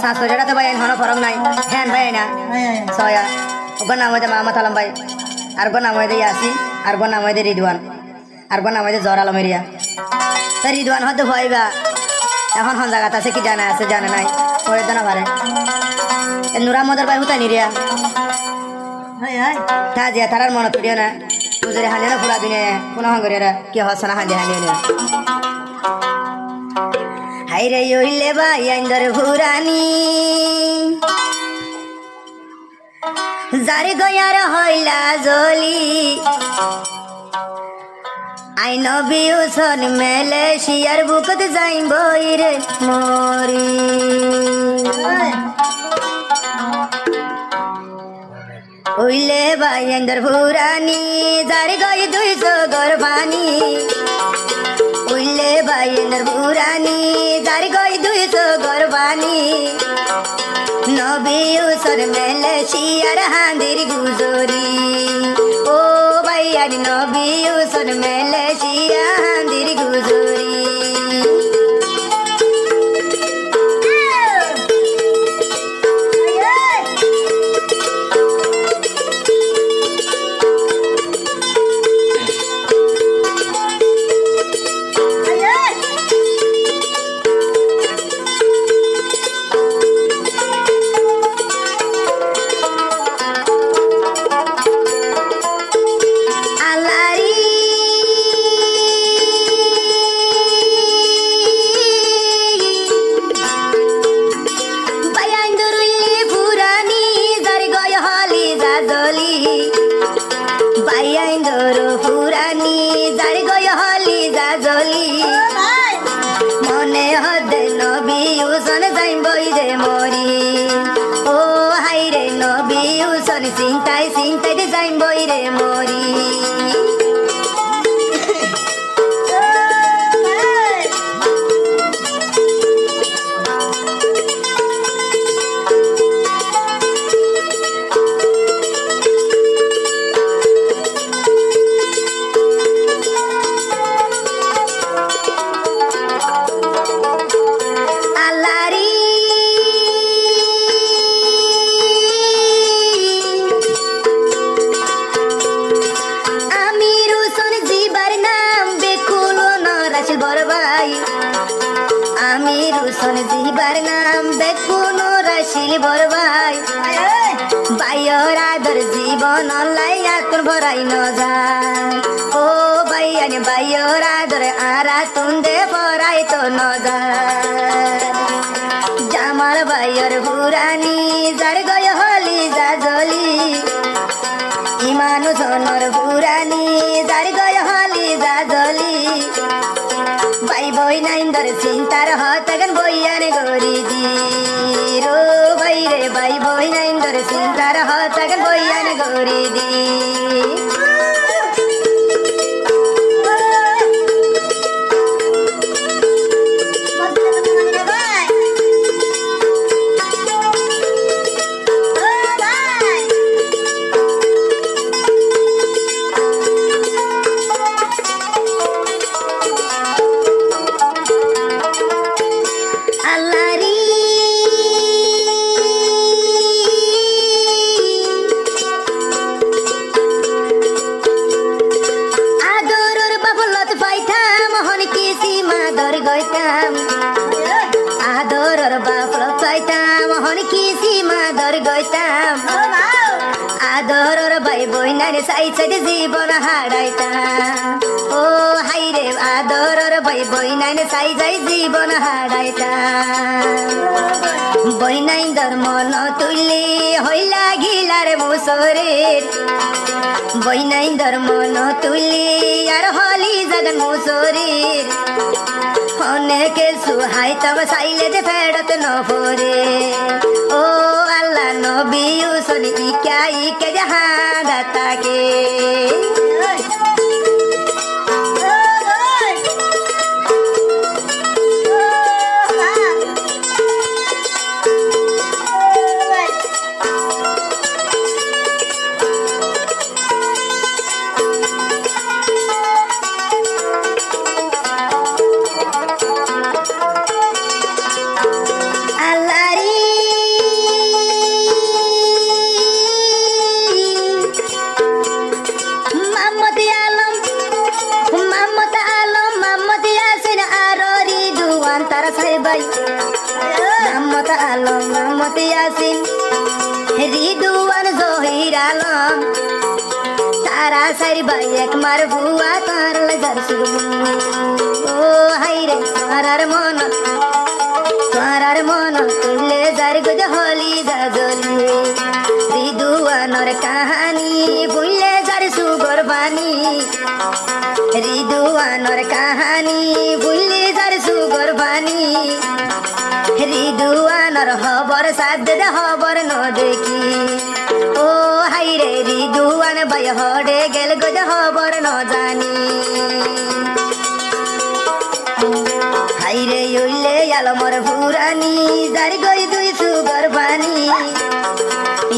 সাসপেটা তো ভাই হনো ফরম নাই হ্যাঁ ভাই না সয়া ওগো নাম হইতে মামা তালাম ভাই আর গো নাম হইতে ইয়াসিন আর গো নাম হইতে রিদওয়ান আর গো নাম হইতে জহর আলম এরিয়া তা রিদওয়ান হয়তো ভয়বা এখন হন জায়গাতে আছে কি জানা আছে জানে নাই পরে তো না পারে নুরা মদার ভাই হুতাই নিরিয়া তা জিয়া তারার মনে তুলিও না পুজোরে হাঁদিয়ে না পুরা দিনে কোনো হঙ্গরিয়া কি হস না হাঁদিয়ে হাঁদিয়ে হাইরে ইলে ভাই আইন্দর ভুরানি যারে গয়ার হইলা জলি আই নবী উসন মালয়েশিয়ার বুকত যাইম বইরে মরি উইলে ভাই আইন্দর ভুরানি যারে গই 200 গরবানি উইলে ভাই আইন্দর ভুরানি যারে গই 200 গরবানি নবী উসন মালয়েশিয়ার হাঁদির গুজরি ও ভাই আর নবী উসন মালয়েশিয়া হাঁদির গুজরি মনে হদে নবী উসন যাইম বইরে মরি ও হাইরে নবী উসন চিন্তায় চিন্তায় যাইম বইরে মরি আমির হুসন জিবার নাম বেকুন রাশিল বরবাই বাইর আদর জীবন লাইয়া তোর ভরাই ন যায় ও বাইয়ান বাইর আদর আরা তুন্দে ভরাই তো ন যায় জামাল বাইর ভুরানি যার গয় হলি যা জলি ইমান হুসনর ভুরানি যার গয় হলি যা জলি ভাই বই নাইন্দর চিন্তার হতগন বইয়ান গরি দি রো ভাই রে ভাই বই নাইন্দর চিন্তার হতগন বইয়ান গরি দি আদরর বাপল পাইতাম হন কি সীমা দর গইতাম আদরর ভাই বইনার সাই সাই জীবন হারাইতাম ও হাইরে আদরর ভাই বইনার সাই সাই জীবন হারাইতাম বইনাইন্দর মন তুলি হইলা গিলার মুসরের বইনাইন্দর মন তুলি আর হলি জগন মুসরের অনেকে সুহাইতাম সাইলে যে ফেরত নফরে ও আল্লাহ নবী উসন ইকা ইকে জাহাদা তাকে আল্লাহরি নামত আলম নামত ইয়াসিন রিদুয়ান জহির আলম তারা সারি ভাই এক মার ভুয়া তার লাজার শুরু ও হাই রে তারার মন তুলে যার গজ হলি গাজলি রিদুয়ানর কাহানি বুঝলে যার সুগর বাণী রিদুয়ানর কাহানি বুঝলে যার সুগর বাণী রিদুয়ানর হবর সাদ হবর ন দেখি ও হাই রে রিদুয়ান ভাই হড়ে গেল গজ হবর ন জানি হাই রে উইলে আলমর ভুরানি যার গই দুই সুগর বাণী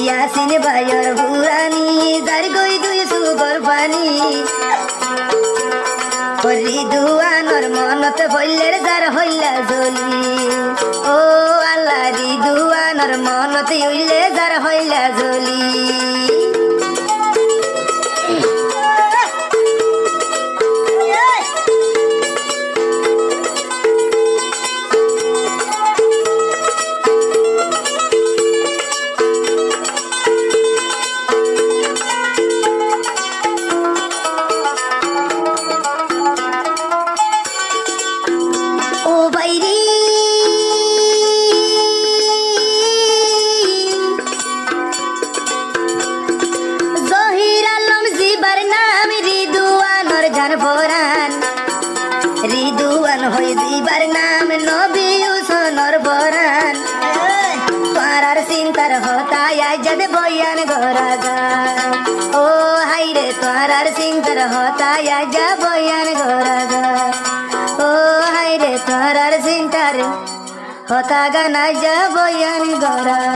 ইয়াসিন ভাইয়ের ভুরানি যার গই দুই সুগর বাণী রিদুয়ানর মনত বললের যার হইলা জলি ও আল্লাহ রিদুয়ানর মনত উইলে যার হইলা জলি রিদুয়ান হয়ে দিবার নাম নবী উসনর বরান তারার চিন্তার হতায় যাবে বয়ান গরা গান ও হাই রে তারার চিন্তার হতায় যা বয়ান গরা গান ও হাই রে তারার চিন্তার হতা গানা যা বয়ান গরা